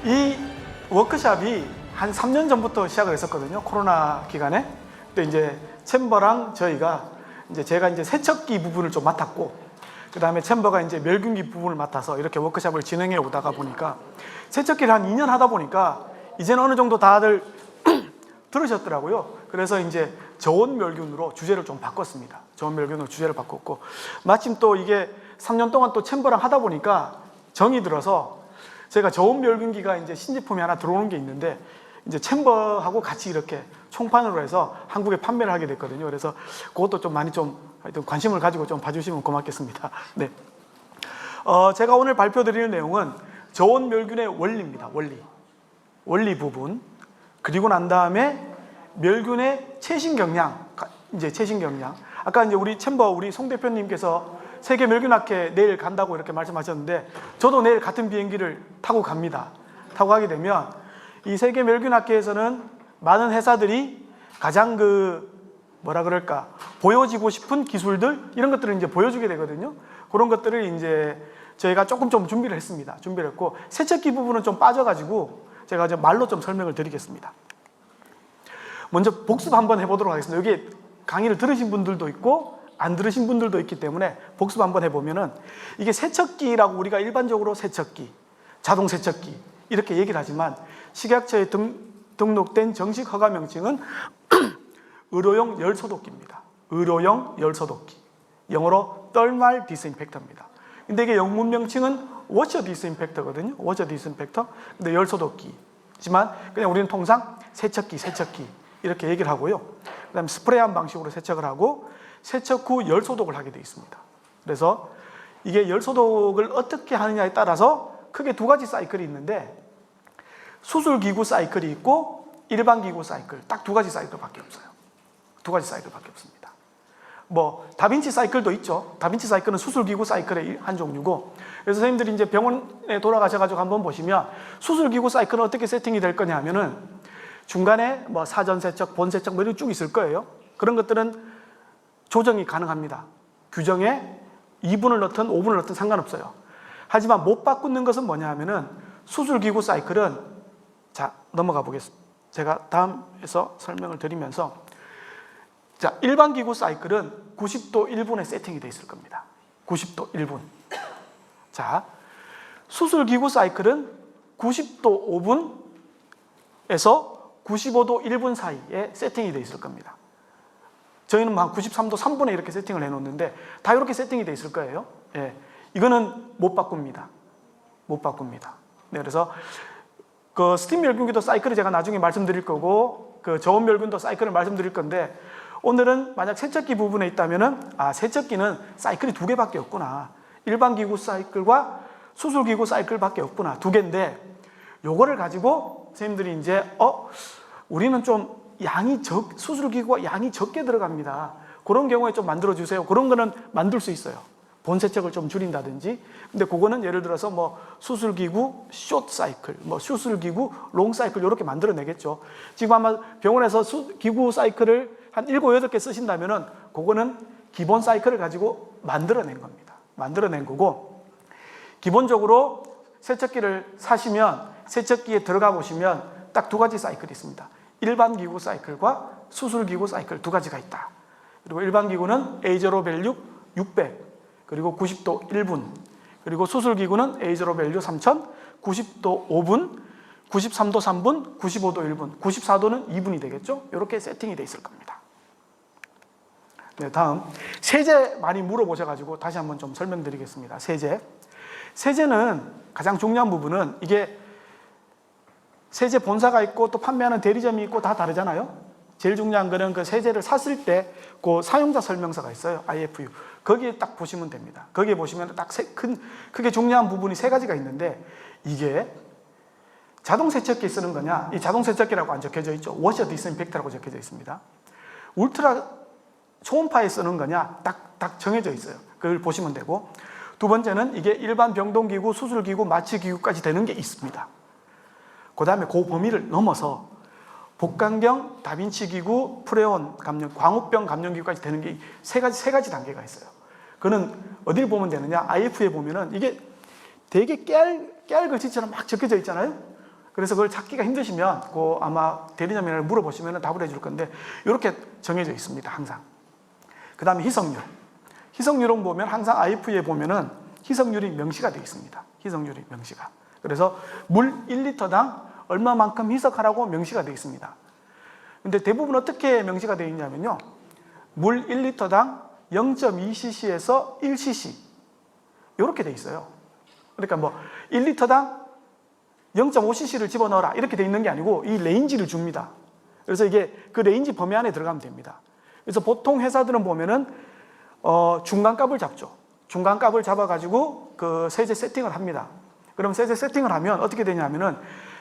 이 워크숍이 한 3년 전부터 시작을 했었거든요. 코로나 기간에. 그때 이제 챔버랑 제가 이제 세척기 부분을 좀 맡았고, 그 다음에 챔버가 이제 멸균기 부분을 맡아서 이렇게 워크숍을 진행해 오다가 보니까 세척기를 한 2년 하다 보니까 이제는 어느 정도 다들 들으셨더라고요. 그래서 이제 저온 멸균으로 주제를 좀 바꿨습니다. 저온 멸균으로 주제를 바꿨고, 마침 또 이게 3년 동안 또 챔버랑 하다 보니까 정이 들어서 제가 저온 멸균기가 이제 신제품이 하나 들어오는 게 있는데, 이제 챔버하고 같이 이렇게 총판으로 해서 한국에 판매를 하게 됐거든요. 그래서 그것도 좀 많이 하여튼 관심을 가지고 좀 봐주시면 고맙겠습니다. 네. 제가 오늘 발표드리는 내용은 저온 멸균의 원리입니다. 원리 부분. 그리고 난 다음에 멸균의 최신 경량. 아까 이제 우리 챔버 우리 송 대표님께서 세계 멸균학회 내일 간다고 이렇게 말씀하셨는데, 저도 내일 같은 비행기를 타고 갑니다. 타고 가게 되면 이 세계 멸균학회에서는 많은 회사들이 가장 보여지고 싶은 기술들, 이런 것들을 이제 보여주게 되거든요. 그런 것들을 이제 저희가 조금 좀 준비를 했습니다. 준비를 했고, 세척기 부분은 좀 빠져가지고 제가 이제 말로 좀 설명을 드리겠습니다. 먼저 복습 한번 해보도록 하겠습니다. 여기 강의를 들으신 분들도 있고 안 들으신 분들도 있기 때문에 복습 한번 해보면은, 이게 세척기라고 우리가 일반적으로 세척기, 자동 세척기 이렇게 얘기를 하지만 식약처에 등록된 정식 허가 명칭은 의료용 열소독기입니다. 의료용 열소독기. 영어로 thermal disinfector입니다. 근데 이게 영문 명칭은 워셔 디스인펙터거든요. 워셔 디스인펙터. 근데 열소독기지만 그냥 우리는 통상 세척기 이렇게 얘기를 하고요. 그다음에 스프레이한 방식으로 세척을 하고 세척 후 열소독을 하게 되어 있습니다. 그래서 이게 열소독을 어떻게 하느냐에 따라서 크게 두 가지 사이클이 있는데, 수술기구 사이클이 있고 일반 기구 사이클, 딱 두 가지 사이클밖에 없어요. 두 가지 사이클밖에 없습니다. 다빈치 사이클도 있죠. 다빈치 사이클은 수술기구 사이클의 한 종류고, 그래서 선생님들이 이제 병원에 돌아가셔가지고 한번 보시면 수술기구 사이클은 어떻게 세팅이 될 거냐 하면은 중간에 사전 세척, 본 세척 이렇게 쭉 있을 거예요. 그런 것들은 조정이 가능합니다. 규정에 2분을 넣든 5분을 넣든 상관없어요. 하지만 못 바꾸는 것은 뭐냐 하면은 수술기구 사이클은, 자, 넘어가 보겠습니다. 제가 다음에서 설명을 드리면서, 자, 일반 기구 사이클은 90도 1분에 세팅이 되어 있을 겁니다. 90도 1분. 자, 수술기구 사이클은 90도 5분에서 95도 1분 사이에 세팅이 되어 있을 겁니다. 저희는 한 93도 3분에 이렇게 세팅을 해놓는데 다 이렇게 세팅이 되어 있을 거예요. 예, 이거는 못 바꿉니다. 네, 그래서 스팀 멸균기도 사이클을 제가 나중에 말씀드릴 거고, 저온 멸균도 사이클을 말씀드릴 건데, 오늘은 만약 세척기 부분에 있다면은, 세척기는 사이클이 두 개밖에 없구나. 일반 기구 사이클과 수술 기구 사이클밖에 없구나. 두 개인데, 요거를 가지고 선생님들이 이제 우리는 좀 수술 기구가 양이 적게 들어갑니다. 그런 경우에 좀 만들어 주세요. 그런 거는 만들 수 있어요. 본 세척을 좀 줄인다든지. 근데 그거는 예를 들어서 수술기구 숏 사이클, 수술기구 롱 사이클 이렇게 만들어내겠죠. 지금 아마 병원에서 기구 사이클을 한 7, 8개 쓰신다면은 그거는 기본 사이클을 가지고 만들어낸 겁니다. 만들어낸 거고, 기본적으로 세척기를 사시면 세척기에 들어가 보시면 딱 두 가지 사이클이 있습니다. 일반 기구 사이클과 수술기구 사이클 두 가지가 있다. 그리고 일반 기구는 A0 밸류 600, 그리고 90도 1분, 그리고 수술기구는 A0 밸류 3000, 90도 5분, 93도 3분, 95도 1분, 94도는 2분이 되겠죠? 이렇게 세팅이 되어 있을 겁니다. 네, 다음 세제 많이 물어보셔가지고 다시 한번 좀 설명드리겠습니다. 세제는 가장 중요한 부분은, 이게 세제 본사가 있고 또 판매하는 대리점이 있고 다 다르잖아요. 제일 중요한 거는 세제를 샀을 때 사용자 설명서가 있어요. IFU. 거기에 딱 보시면 됩니다. 거기에 보시면 딱 크게 중요한 부분이 세 가지가 있는데, 이게 자동 세척기에 쓰는 거냐, 이 자동 세척기라고 안 적혀져 있죠. 워셔 디스인펙터라고 적혀져 있습니다. 울트라 초음파에 쓰는 거냐, 딱 정해져 있어요. 그걸 보시면 되고, 두 번째는 이게 일반 병동기구, 수술기구, 마취기구까지 되는 게 있습니다. 그 다음에 그 범위를 넘어서 복강경, 다빈치기구, 프레온 감염, 광우병 감염기구까지 되는 게 세 가지 단계가 있어요. 그거는 어딜 보면 되느냐, IF에 보면은 이게 되게 깨알 글씨처럼 막 적혀져 있잖아요. 그래서 그걸 찾기가 힘드시면 그 아마 대리점이나 물어보시면 답을 해줄 건데 이렇게 정해져 있습니다. 항상. 그 다음에 희석률. 희석률은 보면 항상 IF에 보면은 희석률이 명시가 되어 있습니다. 희석률이 명시가. 그래서 물 1리터당 얼마만큼 희석하라고 명시가 되어 있습니다. 근데 대부분 어떻게 명시가 되어 있냐면요. 물 1리터당 0.2cc에서 1cc 이렇게 되어 있어요. 그러니까 뭐 1리터당 0.5cc를 집어넣어라 이렇게 되어 있는 게 아니고 이 레인지를 줍니다. 그래서 이게 그 레인지 범위 안에 들어가면 됩니다. 그래서 보통 회사들은 보면은 중간값을 잡죠. 중간값을 잡아가지고 그 세제 세팅을 합니다. 그럼 세제 세팅을 하면 어떻게 되냐면은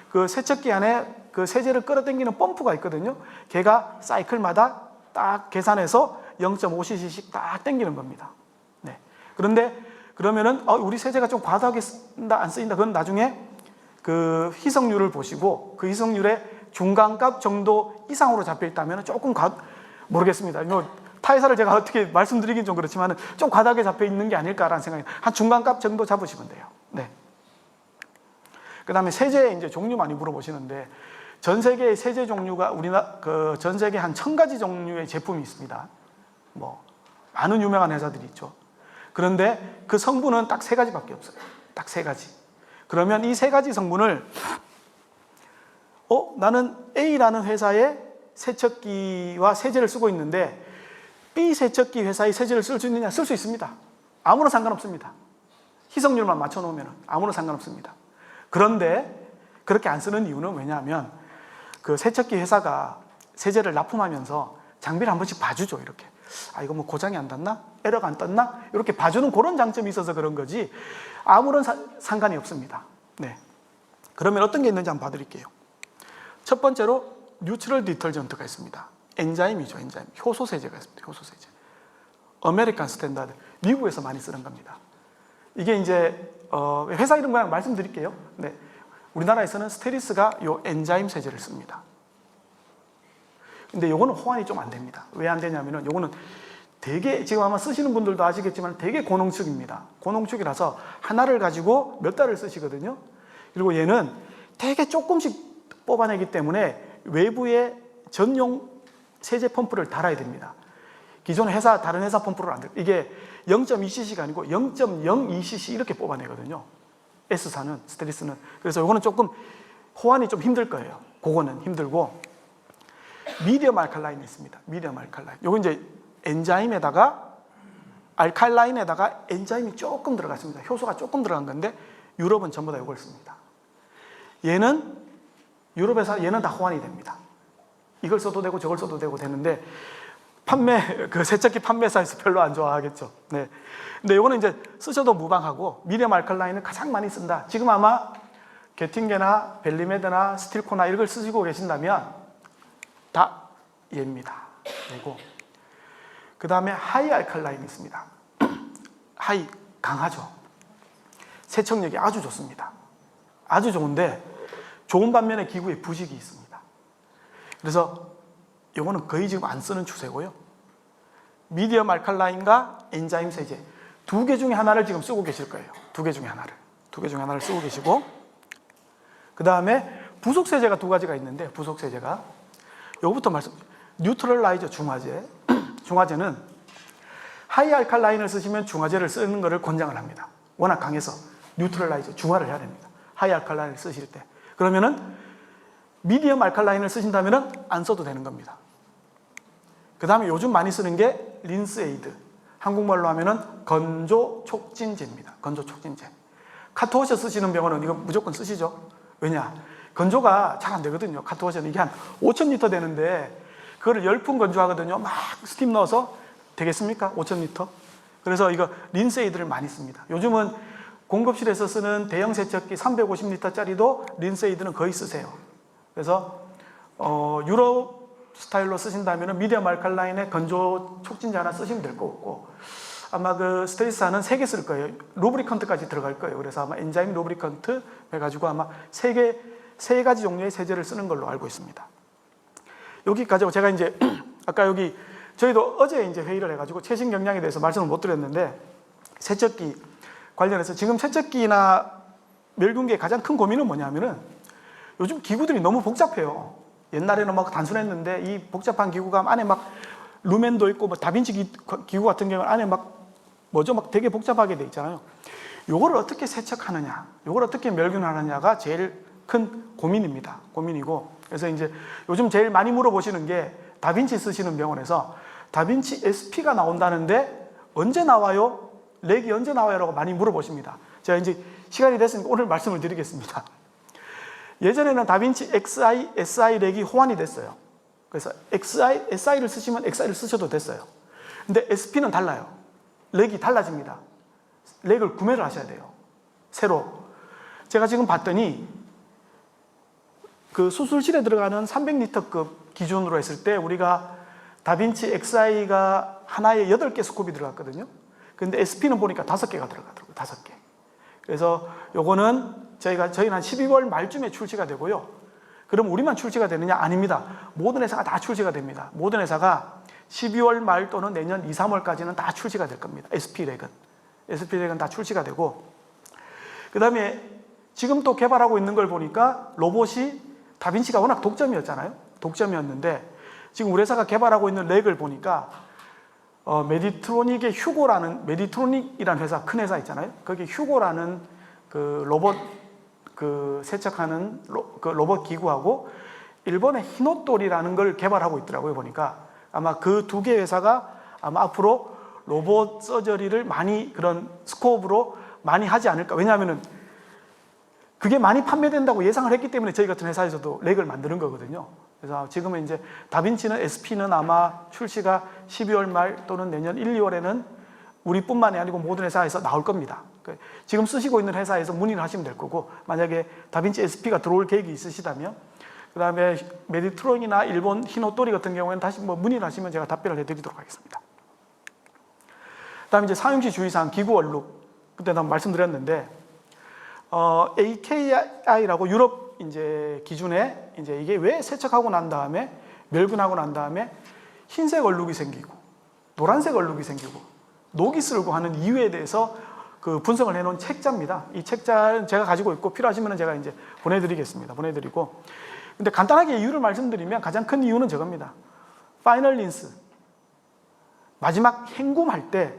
그 세척기 안에 그 세제를 끌어당기는 펌프가 있거든요. 걔가 사이클마다 딱 계산해서 0.5cc씩 딱 당기는 겁니다. 네. 그런데 그러면은 우리 세제가 좀 과다하게 쓴다 안 쓰인다 그건 나중에 그 희석률을 보시고 그 희석률의 중간값 정도 이상으로 잡혀 있다면 조금 모르겠습니다. 타회사를 제가 어떻게 말씀드리긴 좀 그렇지만 좀 과다하게 잡혀 있는 게 아닐까라는 생각이 한 중간값 정도 잡으시면 돼요. 네. 그 다음에 세제 이제 종류 많이 물어보시는데 전 세계의 세제 종류가 전 세계 한 1000가지 종류의 제품이 있습니다. 뭐 많은 유명한 회사들이 있죠. 그런데 그 성분은 딱 3가지밖에 없어요. 딱 3가지. 그러면 이 3가지 성분을 나는 A라는 회사의 세척기와 세제를 쓰고 있는데 B 세척기 회사의 세제를 쓸 수 있느냐? 쓸 수 있습니다. 아무런 상관없습니다. 희석률만 맞춰놓으면 아무런 상관없습니다. 그런데 그렇게 안 쓰는 이유는 왜냐하면 그 세척기 회사가 세제를 납품하면서 장비를 한 번씩 봐주죠. 이렇게 이거 뭐 고장이 안 났나? 에러가 안 떴나? 이렇게 봐주는 그런 장점이 있어서 그런 거지 아무런 상관이 없습니다. 네. 그러면 어떤 게 있는지 한번 봐드릴게요. 첫 번째로 뉴트럴 디터전트가 있습니다. 엔자임이죠. 엔자임. 효소 세제가 있습니다. 효소 세제. 아메리칸 스탠다드. 미국에서 많이 쓰는 겁니다. 이게 이제 회사 이름 그냥 말씀드릴게요. 네. 우리나라에서는 스테리스가 요 엔자임 세제를 씁니다. 근데 요거는 호환이 좀 안 됩니다. 왜 안 되냐면은 요거는 되게 지금 아마 쓰시는 분들도 아시겠지만 되게 고농축입니다. 고농축이라서 하나를 가지고 몇 달을 쓰시거든요. 그리고 얘는 되게 조금씩 뽑아내기 때문에 외부에 전용 세제 펌프를 달아야 됩니다. 기존 회사 다른 회사 펌프를 안 돼요. 이게 0.2cc가 아니고 0.02cc 이렇게 뽑아내거든요. S사는 스테리스는. 그래서 이거는 조금 호환이 좀 힘들 거예요. 그거는 힘들고 미디엄 알칼라인이 있습니다. 미디엄 알칼라인. 요거 이제 엔자임에다가 알칼라인에다가 엔자임이 조금 들어갔습니다. 효소가 조금 들어간 건데 유럽은 전부 다 이걸 씁니다. 얘는 유럽에서 얘는 다 호환이 됩니다. 이걸 써도 되고 저걸 써도 되고 되는데 그 세척기 판매사에서 별로 안 좋아하겠죠. 네. 근데 이거는 이제 쓰셔도 무방하고 미디엄 알칼라인을 가장 많이 쓴다. 지금 아마 게팅게나 벨리메드나 스틸코나 이걸 쓰시고 계신다면 다 얘입니다. 그리고 그 다음에 하이 알칼라인이 있습니다. 하이 강하죠. 세척력이 아주 좋습니다. 아주 좋은데 좋은 반면에 기구에 부식이 있습니다. 그래서 이거는 거의 지금 안 쓰는 추세고요. 미디엄 알칼라인과 엔자임 세제 2개 중에 하나를 지금 쓰고 계실 거예요. 2개 중에 하나를 쓰고 계시고 그 다음에 부속 세제가 2가지가 있는데 부속 세제가 요거부터 뉴트럴라이저 중화제. 중화제는 하이 알칼라인을 쓰시면 중화제를 쓰는 것을 권장을 합니다. 워낙 강해서 뉴트럴라이저 중화를 해야 됩니다. 하이 알칼라인을 쓰실 때. 그러면은 미디엄 알칼라인을 쓰신다면 안 써도 되는 겁니다. 그 다음에 요즘 많이 쓰는 게 린스에이드. 한국말로 하면은 건조 촉진제입니다. 건조 촉진제. 카트워셔 쓰시는 병원은 이거 무조건 쓰시죠. 왜냐? 건조가 잘 안 되거든요. 카트워셔는 이게 한 5,000리터 되는데 그거를 열풍 건조하거든요. 막 스팀 넣어서 되겠습니까? 5,000리터. 그래서 이거 린스에이드를 많이 씁니다. 요즘은 공급실에서 쓰는 대형 세척기 350리터짜리도 린스에이드는 거의 쓰세요. 그래서 유럽 스타일로 쓰신다면 미디엄 알칼라인에 건조 촉진제 하나 쓰시면 될 것 같고 아마 그 스테리스는 3개 쓸 거예요. 루브리컨트까지 들어갈 거예요. 그래서 아마 엔자임 루브리컨트 해가지고 아마 3가지 종류의 세제를 쓰는 걸로 알고 있습니다. 여기까지 제가 이제 아까 여기 저희도 어제 이제 회의를 해가지고 최신 경량에 대해서 말씀을 못 드렸는데 세척기 관련해서 지금 세척기나 멸균기의 가장 큰 고민은 뭐냐면은 요즘 기구들이 너무 복잡해요. 옛날에는 막 단순했는데 이 복잡한 기구가 안에 막 루멘도 있고 뭐 다빈치 기구 같은 경우는 안에 막 되게 복잡하게 돼 있잖아요. 요거를 어떻게 세척하느냐, 요걸 어떻게 멸균하느냐가 제일 큰 고민입니다. 고민이고, 그래서 이제 요즘 제일 많이 물어보시는 게 다빈치 쓰시는 병원에서 다빈치 SP가 나온다는데 언제 나와요? 렉이 언제 나와요? 라고 많이 물어보십니다. 제가 이제 시간이 됐으니까 오늘 말씀을 드리겠습니다. 예전에는 다빈치 XI, SI 렉이 호환이 됐어요. 그래서 SI를 쓰시면 XI를 쓰셔도 됐어요. 근데 SP는 달라요. 렉이 달라집니다. 렉을 구매를 하셔야 돼요. 새로. 제가 지금 봤더니 그 수술실에 들어가는 300리터급 기준으로 했을 때 우리가 다빈치 XI가 하나에 8개 스콥이 들어갔거든요. 근데 SP는 보니까 5개가 들어가더라고요. 5개. 그래서 요거는 저희는 한 12월 말쯤에 출시가 되고요. 그럼 우리만 출시가 되느냐? 아닙니다. 모든 회사가 다 출시가 됩니다. 모든 회사가 12월 말 또는 내년 2, 3월까지는 다 출시가 될 겁니다. SP렉은 다 출시가 되고, 그 다음에 지금 또 개발하고 있는 걸 보니까 로봇이 다빈치가 워낙 독점이었잖아요. 독점이었는데 지금 우리 회사가 개발하고 있는 렉을 보니까 메디트로닉이라는 회사, 큰 회사 있잖아요. 거기 휴고라는 그 로봇 세척하는 로봇 기구하고 일본의 히노토리라는 걸 개발하고 있더라고요. 보니까 아마 그 2개 회사가 아마 앞으로 로봇 서저리를 많이 그런 스코업으로 많이 하지 않을까. 왜냐하면은 그게 많이 판매된다고 예상을 했기 때문에 저희 같은 회사에서도 렉을 만드는 거거든요. 그래서 지금은 이제 다빈치는 SP는 아마 출시가 12월 말 또는 내년 1, 2월에는 우리뿐만이 아니고 모든 회사에서 나올 겁니다. 지금 쓰시고 있는 회사에서 문의를 하시면 될 거고, 만약에 다빈치 SP가 들어올 계획이 있으시다면, 그 다음에 메디트론이나 일본 히노토리 같은 경우에는 다시 문의를 하시면 제가 답변을 해드리도록 하겠습니다. 그 다음에 이제 사용시 주의사항, 기구 얼룩. 그때 한번 말씀드렸는데, AKI라고 유럽 이제 기준에 이제 이게 왜 세척하고 난 다음에 멸균하고 난 다음에 흰색 얼룩이 생기고 노란색 얼룩이 생기고 녹이 슬고 하는 이유에 대해서 그 분석을 해놓은 책자입니다. 이 책자는 제가 가지고 있고 필요하시면 제가 이제 보내드리겠습니다. 보내드리고. 근데 간단하게 이유를 말씀드리면 가장 큰 이유는 저겁니다. 파이널 린스. 마지막 헹굼할 때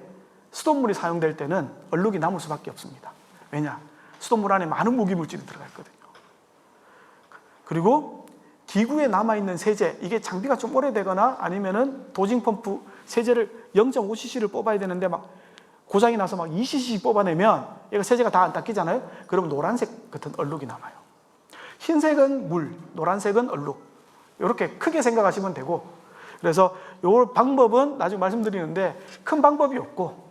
수돗물이 사용될 때는 얼룩이 남을 수밖에 없습니다. 왜냐? 수돗물 안에 많은 무기물질이 들어가 있거든요. 그리고 기구에 남아있는 세제, 이게 장비가 좀 오래되거나 아니면은 도징 펌프 세제를 0.5cc를 뽑아야 되는데 막 고장이 나서 막 2cc 뽑아내면 얘가 세제가 다 안 닦이잖아요. 그러면 노란색 같은 얼룩이 남아요. 흰색은 물, 노란색은 얼룩. 이렇게 크게 생각하시면 되고, 그래서 이 방법은 나중에 말씀드리는데 큰 방법이 없고,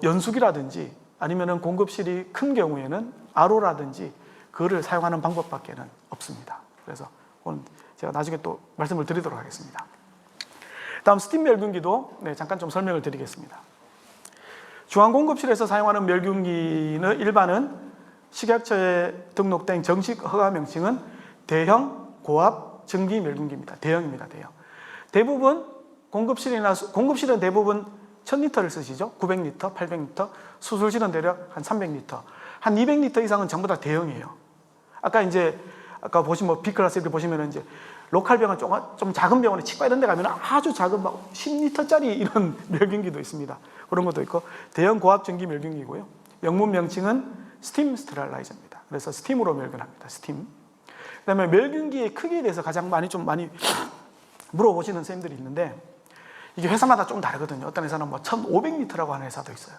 연수기라든지 아니면은 공급실이 큰 경우에는 RO라든지 그거를 사용하는 방법밖에는 없습니다. 그래서 오늘 제가 나중에 또 말씀을 드리도록 하겠습니다. 다음 스팀 멸균기도 잠깐 좀 설명을 드리겠습니다. 중앙공급실에서 사용하는 멸균기는 일반은 식약처에 등록된 정식 허가 명칭은 대형 고압 증기 멸균기입니다. 대형입니다. 대형. 대부분 공급실은 대부분 1000리터를 쓰시죠. 900리터, 800리터, 수술실은 대략 한 300리터, 한 200리터 이상은 전부 다 대형이에요. 아까 보시면 B클래스 이렇게 보시면 이제 로컬 병원 좀 작은 병원에 치과 이런 데 가면 아주 작은 막 10리터짜리 이런 멸균기도 있습니다. 그런 것도 있고, 대형 고압 증기 멸균기고요. 영문 명칭은 스팀 스테릴라이저입니다. 그래서 스팀으로 멸균합니다. 스팀. 그다음에 멸균기의 크기에 대해서 가장 많이 물어보시는 선생님들이 있는데, 이게 회사마다 좀 다르거든요. 어떤 회사는 1500리터라고 하는 회사도 있어요.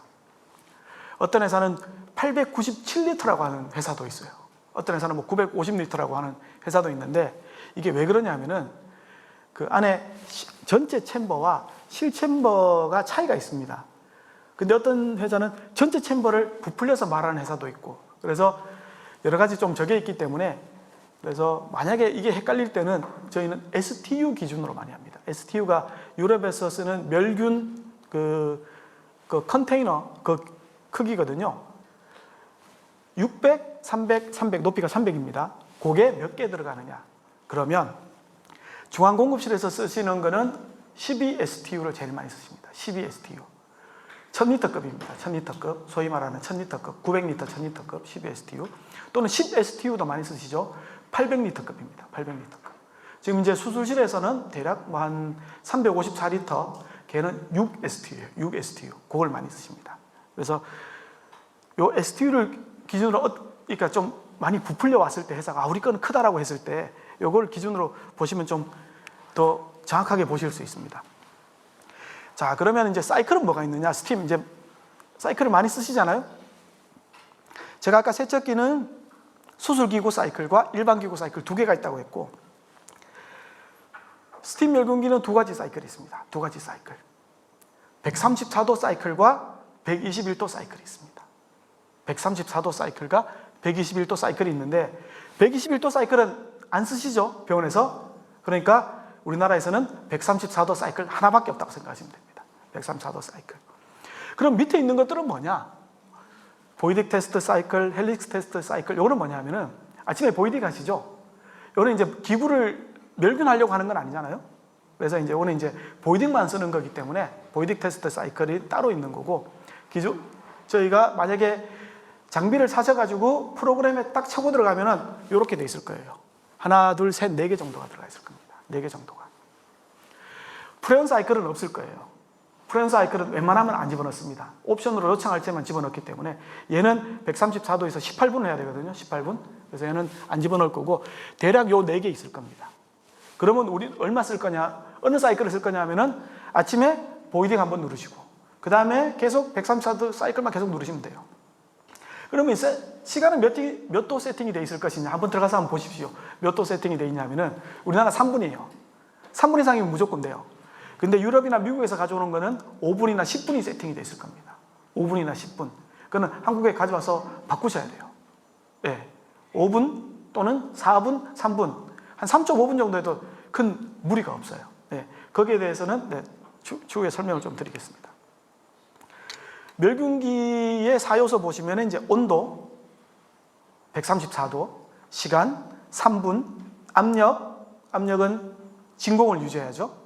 어떤 회사는 897리터라고 하는 회사도 있어요. 어떤 회사는 950리터라고 하는 회사도 있는데, 이게 왜 그러냐면은 그 안에 전체 챔버와 실챔버가 차이가 있습니다. 근데 어떤 회사는 전체 챔버를 부풀려서 말하는 회사도 있고, 그래서 여러 가지 좀 저게 있기 때문에, 그래서 만약에 이게 헷갈릴 때는 저희는 STU 기준으로 많이 합니다. STU가 유럽에서 쓰는 멸균 그 컨테이너 그 크기거든요. 600, 300, 300, 높이가 300입니다. 그게 몇 개 들어가느냐? 그러면 중앙공급실에서 쓰시는 거는 12STU를 제일 많이 쓰십니다. 12STU. 1000리터급입니다. 1000리터급, 소위 말하는 1000리터급, 900리터 1000리터급 12STU 또는 10STU도 많이 쓰시죠. 800리터급입니다. 800리터급. 지금 이제 수술실에서는 대략 뭐 한 354리터, 걔는 6STU예요. 6STU. 그걸 많이 쓰십니다. 그래서 요 STU를 기준으로 그러니까 좀 많이 부풀려 왔을 때 회사가 우리 거는 크다라고 했을 때 요걸 기준으로 보시면 좀 더 정확하게 보실 수 있습니다. 자, 그러면 이제 사이클은 뭐가 있느냐? 스팀 이제 사이클을 많이 쓰시잖아요. 제가 아까 세척기는 수술기구 사이클과 일반기구 사이클 두 개가 있다고 했고, 스팀 멸균기는 두 가지 사이클이 있습니다. 두 가지 사이클. 134도 사이클과 121도 사이클이 있습니다. 134도 사이클과 121도 사이클이 있는데 121도 사이클은 안 쓰시죠? 병원에서. 그러니까 우리나라에서는 134도 사이클 하나밖에 없다고 생각하시면 됩니다. 134도 사이클. 그럼 밑에 있는 것들은 뭐냐? 보이딕 테스트 사이클, 헬릭스 테스트 사이클. 요거는 뭐냐면은 아침에 보이딕 하시죠? 요거는 이제 기구를 멸균하려고 하는 건 아니잖아요. 그래서 이제 요거는 이제 보이딕만 쓰는 거기 때문에 보이딕 테스트 사이클이 따로 있는 거고, 저희가 만약에 장비를 사셔가지고 프로그램에 딱 쳐고 들어가면은 요렇게 돼 있을 거예요. 하나, 둘, 셋, 4개 정도가 들어가 있을 겁니다. 4개 정도가. 프레온 사이클은 없을 거예요. 프레온 사이클은 웬만하면 안 집어넣습니다. 옵션으로 요청할 때만 집어넣기 때문에 얘는 134도에서 18분 해야 되거든요. 18분. 그래서 얘는 안 집어넣을 거고 대략 요 4개 있을 겁니다. 그러면 우리 얼마 쓸 거냐? 어느 사이클을 쓸 거냐 하면은 아침에 보이딩 한번 누르시고 그 다음에 계속 134도 사이클만 계속 누르시면 돼요. 그러면 시간은 몇 도 세팅이 되어 있을 것이냐 한번 들어가서 한번 보십시오. 몇 도 세팅이 되어 있냐면은 우리나라 3분이에요. 3분 이상이면 무조건 돼요. 근데 유럽이나 미국에서 가져오는 거는 5분이나 10분이 세팅이 되어 있을 겁니다. 5분이나 10분. 그거는 한국에 가져와서 바꾸셔야 돼요. 네. 5분 또는 4분, 3분. 한 3.5분 정도 해도 큰 무리가 없어요. 네. 거기에 대해서는 추후에 설명을 좀 드리겠습니다. 멸균기의 사요소 보시면 이제 온도 134도, 시간 3분, 압력은 진공을 유지해야죠.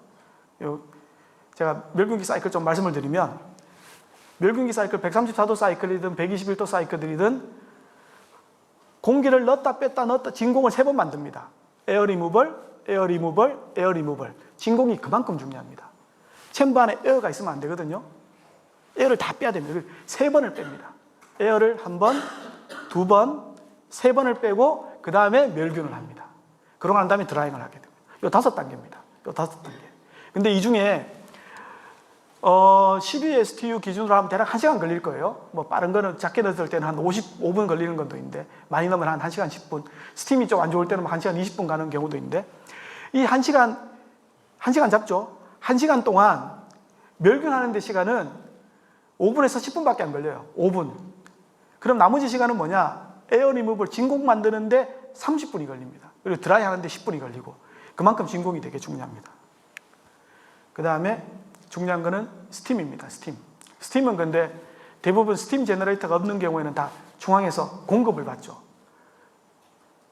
제가 멸균기 사이클 좀 말씀을 드리면 멸균기 사이클 134도 사이클이든 121도 사이클이든 공기를 넣었다 뺐다 진공을 3번 만듭니다. 에어 리무벌, 에어 리무벌, 에어 리무벌. 진공이 그만큼 중요합니다. 챔버 안에 에어가 있으면 안 되거든요. 에어를 다 빼야 됩니다. 3번을 뺍니다. 에어를 1번, 2번, 3번을 빼고 그 다음에 멸균을 합니다. 그러고 난 다음에 드라잉을 하게 됩니다. 요 5단계입니다. 요 5단계. 근데 이 중에 12STU 기준으로 하면 대략 1시간 걸릴 거예요. 뭐 빠른 거는 작게 넣었을 때는 한 55분 걸리는 것도 있는데 많이 넣으면 한 1시간 10분. 스팀이 좀 안 좋을 때는 1시간 20분 가는 경우도 있는데 이 1시간 잡죠. 1시간 동안 멸균하는 데 시간은 5분에서 10분밖에 안 걸려요. 5분. 그럼 나머지 시간은 뭐냐? 에어 리무벌 진공 만드는데 30분이 걸립니다. 그리고 드라이 하는데 10분이 걸리고 그만큼 진공이 되게 중요합니다. 그 다음에 중요한 거는 스팀입니다. 스팀은 근데 대부분 스팀 제너레이터가 없는 경우에는 다 중앙에서 공급을 받죠.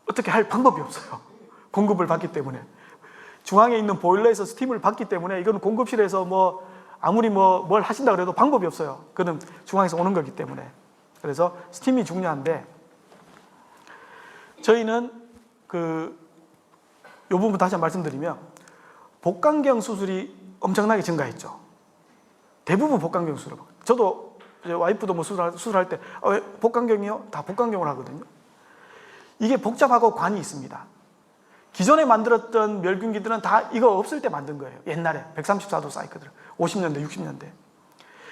어떻게 할 방법이 없어요. 공급을 받기 때문에. 중앙에 있는 보일러에서 스팀을 받기 때문에 이건 공급실에서 아무리 뭘 하신다 그래도 방법이 없어요. 그는 중앙에서 오는 거기 때문에. 그래서 스팀이 중요한데 저희는 이 부분 다시 한번 말씀드리면 복강경 수술이 엄청나게 증가했죠. 대부분 복강경 수술. 저도 와이프도 수술할 때 왜 복강경이요? 다 복강경을 하거든요. 이게 복잡하고 관이 있습니다. 기존에 만들었던 멸균기들은 다 이거 없을 때 만든 거예요. 옛날에 134도 사이클들 50년대 60년대.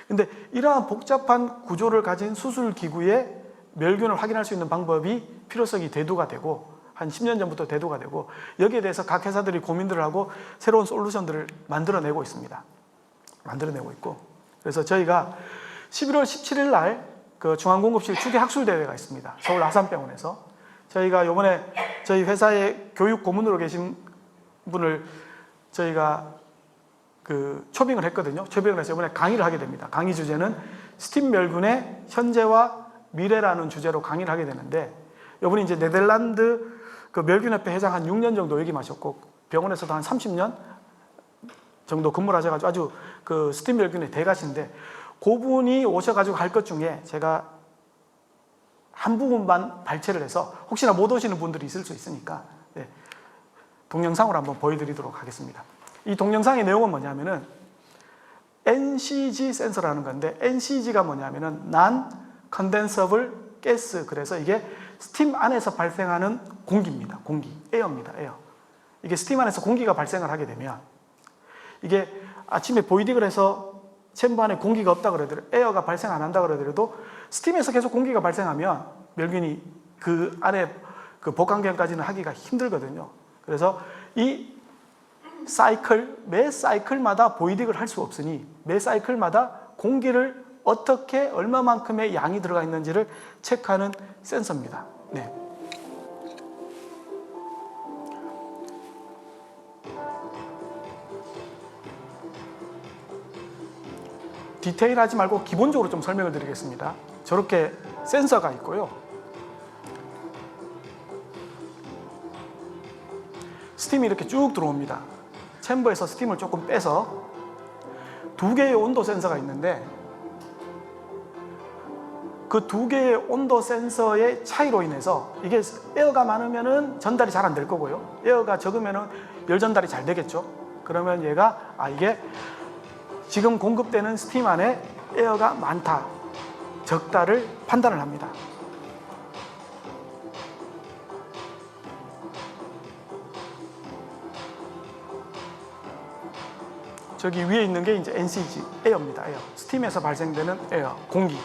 근데 이러한 복잡한 구조를 가진 수술기구의 멸균을 확인할 수 있는 방법이 필요성이 대두가 되고 한 10년 전부터 대두가 되고 여기에 대해서 각 회사들이 고민들을 하고 새로운 솔루션들을 만들어내고 있습니다. 만들어내고 있고 그래서 저희가 11월 17일 날 그 중앙공급실 추계 학술대회가 있습니다. 서울 아산병원에서 저희가 이번에 저희 회사의 교육 고문으로 계신 분을 저희가 초빙을 했거든요. 초빙을 해서 이번에 강의를 하게 됩니다. 강의 주제는 스팀 멸균의 현재와 미래라는 주제로 강의를 하게 되는데 이분이 이제 네덜란드 멸균협회 회장 한 6년 정도 역임하셨고 병원에서도 한 30년 정도 근무를 하셔가지고 아주 스팀 멸균의 대가신데 그분이 오셔가지고 할 것 중에 제가 한 부분만 발췌를 해서 혹시나 못 오시는 분들이 있을 수 있으니까 동영상으로 한번 보여드리도록 하겠습니다. 이 동영상의 내용은 뭐냐면은 NCG 센서라는 건데, NCG가 뭐냐면은 Non-Condensable Gas, 그래서 이게 스팀 안에서 발생하는 공기입니다. 공기, 에어입니다. 에어. 이게 스팀 안에서 공기가 발생을 하게 되면, 이게 아침에 보이딩을 해서 챔버 안에 공기가 없다 그러더라도, 에어가 발생 안 한다 그러더라도 스팀에서 계속 공기가 발생하면 멸균이 그 안에 그 복강경까지는 하기가 힘들거든요. 그래서 이 사이클, 매 사이클마다 보이딩을 할 수 없으니 매 사이클마다 공기를 어떻게 얼마만큼의 양이 들어가 있는지를 체크하는 센서입니다. 네. 디테일하지 말고 기본적으로 좀 설명을 드리겠습니다. 저렇게 센서가 있고요. 스팀이 이렇게 쭉 들어옵니다. 챔버에서 스팀을 조금 빼서 두 개의 온도 센서가 있는데, 그 두 개의 온도 센서의 차이로 인해서 이게 에어가 많으면은 전달이 잘 안 될 거고요. 에어가 적으면은 열 전달이 잘 되겠죠. 그러면 얘가 이게 지금 공급되는 스팀 안에 에어가 많다, 적다를 판단을 합니다. 저기 위에 있는 게 이제 NCG, 에어입니다. 에어. 스팀에서 발생되는 에어, 공기.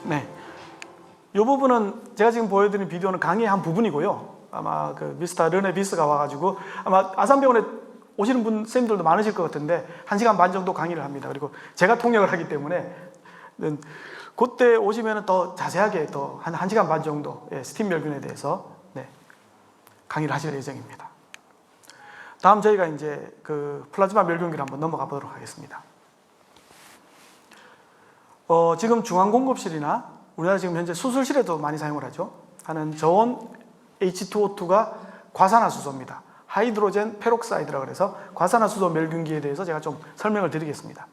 네. 이 부분은 제가 지금 보여드린 비디오는 강의의 한 부분이고요. 아마 그 미스터 르네 비스가 와가지고 아마 아산병원에 오시는 분 선생님들도 많으실 것 같은데 1시간 반 정도 강의를 합니다. 그리고 제가 통역을 하기 때문에 그때 오시면 더 자세하게 더 한 1시간 반 정도 스팀 멸균에 대해서 강의를 하실 예정입니다. 다음 저희가 이제 그 플라즈마 멸균기를 한번 넘어가 보도록 하겠습니다. 지금 중앙공급실이나 우리나라 지금 현재 수술실에도 많이 사용을 하는 저온 H2O2가 과산화수소입니다. 하이드로젠 페록사이드라고 해서 과산화수소 멸균기에 대해서 제가 좀 설명을 드리겠습니다.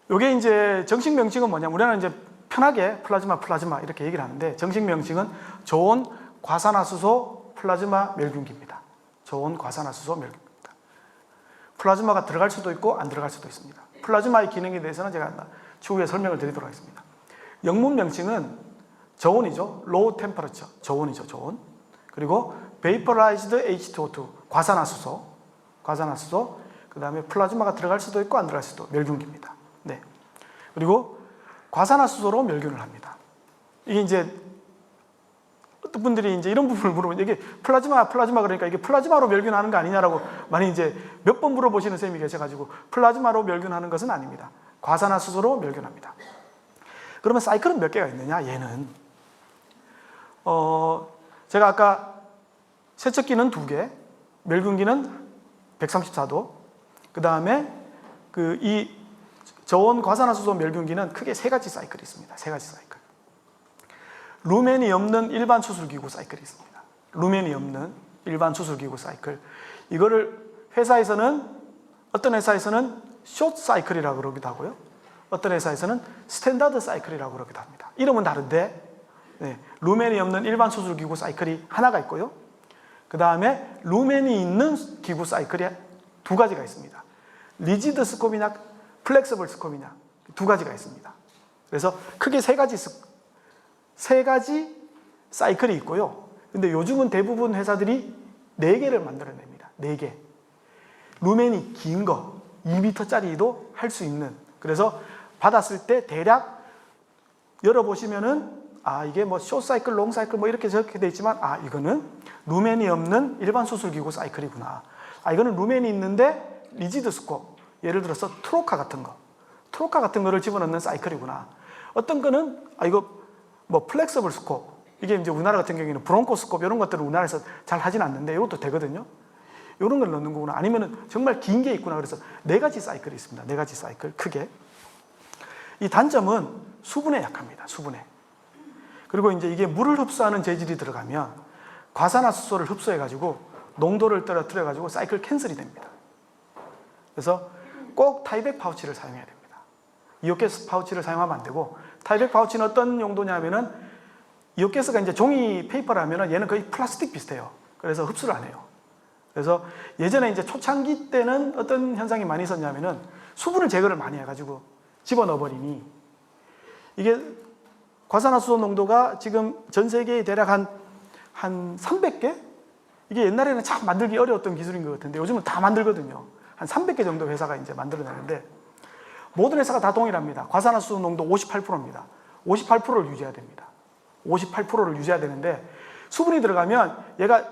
이게 이제 정식 명칭은 뭐냐면, 우리나라는 이제 편하게 플라즈마 이렇게 얘기를 하는데, 정식 명칭은 저온 과산화수소 플라즈마 멸균기입니다. 저온 과산화수소 멸균기입니다. 플라즈마가 들어갈 수도 있고 안 들어갈 수도 있습니다. 플라즈마의 기능에 대해서는 제가 추후에 설명을 드리도록 하겠습니다. 영문 명칭은 저온이죠. low temperature, 저온이죠. 저온. 그리고 vaporized H2O2, 과산화수소. 그 다음에 플라즈마가 들어갈 수도 있고 안 들어갈 수도, 멸균기입니다. 네. 그리고 과산화수소로 멸균을 합니다. 이게 이제 어떤 분들이 이제 이런 부분을 물어보면, 이게 플라즈마 그러니까 이게 플라즈마로 멸균하는 거 아니냐라고 많이 이제 몇 번 물어보시는 쌤이 계셔가지고, 플라즈마로 멸균하는 것은 아닙니다. 과산화수소로 멸균합니다. 그러면 사이클은 몇 개가 있느냐? 얘는 제가 아까 세척기는 2개, 멸균기는 134도, 그 다음에 이 저온 과산화수소 멸균기는 크게 3가지 사이클이 있습니다. 3가지 사이클. 루멘이 없는 일반 수술기구 사이클이 있습니다. 루멘이 없는 일반 수술기구 사이클. 이거를 어떤 회사에서는 숏 사이클이라고 그러기도 하고요. 어떤 회사에서는 스탠다드 사이클이라고 그러기도 합니다. 이름은 다른데, 루멘이 없는 일반 수술기구 사이클이 하나가 있고요. 그 다음에 루멘이 있는 기구 사이클이 2가지가 있습니다. 리지드 스코비냐, 플렉서블 스코비냐, 2가지가 있습니다. 그래서 크게 3가지 사이클이 있고요. 근데 요즘은 대부분 회사들이 4개를 만들어냅니다. 4개. 루멘이 긴 거, 2m짜리도 할 수 있는. 그래서 받았을 때 대략 열어보시면은 이게 뭐 숏사이클, 롱사이클 뭐 이렇게 적게 돼 있지만 이거는 루멘이 없는 일반 수술기구 사이클이구나. 이거는 루멘이 있는데 리지드 스콥, 예를 들어서 트로카 같은 거를 집어넣는 사이클이구나. 어떤 거는 이거 뭐 플렉서블 스콥, 이게 이제 우리나라 같은 경우에는 브론코 스콥 이런 것들은 우리나라에서 잘 하진 않는데 이것도 되거든요. 이런 걸 넣는 거구나. 아니면은 정말 긴 게 있구나. 그래서 4가지 사이클이 있습니다. 4가지 사이클 크게. 이 단점은 수분에 약합니다. 수분에. 그리고 이제 이게 물을 흡수하는 재질이 들어가면 과산화수소를 흡수해가지고 농도를 떨어뜨려가지고 사이클 캔슬이 됩니다. 그래서 꼭 타이백 파우치를 사용해야 됩니다. 이오가스 파우치를 사용하면 안 되고, 타이백 파우치는 어떤 용도냐면은 이오가스가 이제 종이 페이퍼라면은 얘는 거의 플라스틱 비슷해요. 그래서 흡수를 안 해요. 그래서 예전에 이제 초창기 때는 어떤 현상이 많이 있었냐면은 수분을 제거를 많이 해가지고 집어넣어버리니 이게 과산화수소 농도가 지금 전 세계에 대략 한 300개? 이게 옛날에는 참 만들기 어려웠던 기술인 것 같은데 요즘은 다 만들거든요. 한 300개 정도 회사가 이제 만들어내는데 모든 회사가 다 동일합니다. 과산화수소 농도 58%입니다. 58%를 유지해야 됩니다. 58%를 유지해야 되는데 수분이 들어가면 얘가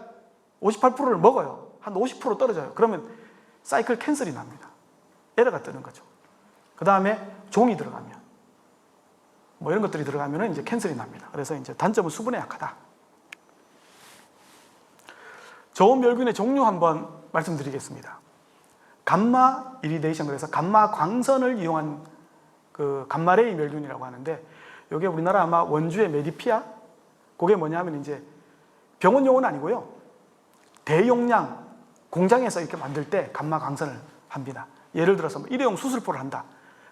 58%를 먹어요. 한 50% 떨어져요. 그러면 사이클 캔슬이 납니다. 에러가 뜨는 거죠. 그 다음에 종이 들어가면 뭐 이런 것들이 들어가면 이제 캔슬이 납니다. 그래서 이제 단점은 수분에 약하다. 저온 멸균의 종류 한번 말씀드리겠습니다. 감마 이리데이션, 그래서 감마 광선을 이용한 그 감마레이 멸균이라고 하는데 이게 우리나라 아마 원주의 메디피아? 그게 뭐냐면 이제 병원 용어는 아니고요. 대용량 공장에서 이렇게 만들 때 감마 광선을 합니다. 예를 들어서 일회용 수술포를 한다.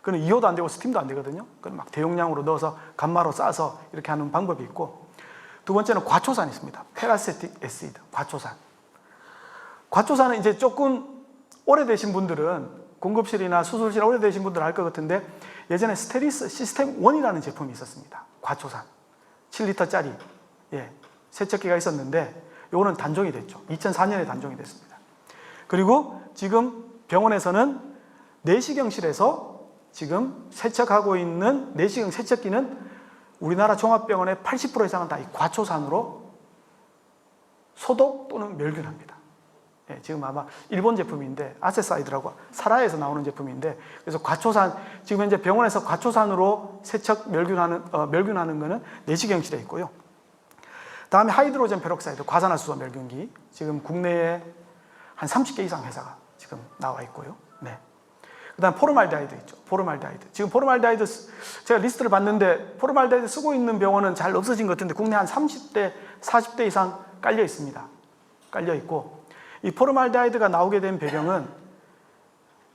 그건 이호도 안 되고 스팀도 안 되거든요. 그건 막 대용량으로 넣어서 감마로 싸서 이렇게 하는 방법이 있고, 두 번째는 과초산이 있습니다. 페라세틱 애시드, 과초산. 과초산은 이제 조금 오래되신 분들은 공급실이나 수술실 오래되신 분들은 알 것 같은데 예전에 스테리스 시스템 1이라는 제품이 있었습니다. 과초산 7리터짜리 세척기가 있었는데 이거는 단종이 됐죠. 2004년에 단종이 됐습니다. 그리고 지금 병원에서는 내시경실에서 지금 세척하고 있는 내시경 세척기는 우리나라 종합병원의 80% 이상은 다 이 과초산으로 소독 또는 멸균합니다. 지금 아마 일본 제품인데 아세사이드라고 사라에서 나오는 제품인데, 그래서 과초산, 지금 현재 병원에서 과초산으로 세척 멸균하는 거는 내시경실에 있고요. 다음에 하이드로젠 페록사이드 과산화수소 멸균기, 지금 국내에 한 30개 이상 회사가 지금 나와 있고요. 그 다음 포르말데하이드 있죠. 포르말데하이드. 지금 포르말데하이드 제가 리스트를 봤는데 포르말데하이드 쓰고 있는 병원은 잘 없어진 것 같은데 국내 한 30대, 40대 이상 깔려 있습니다. 깔려 있고, 이 포르말데하이드가 나오게 된 배경은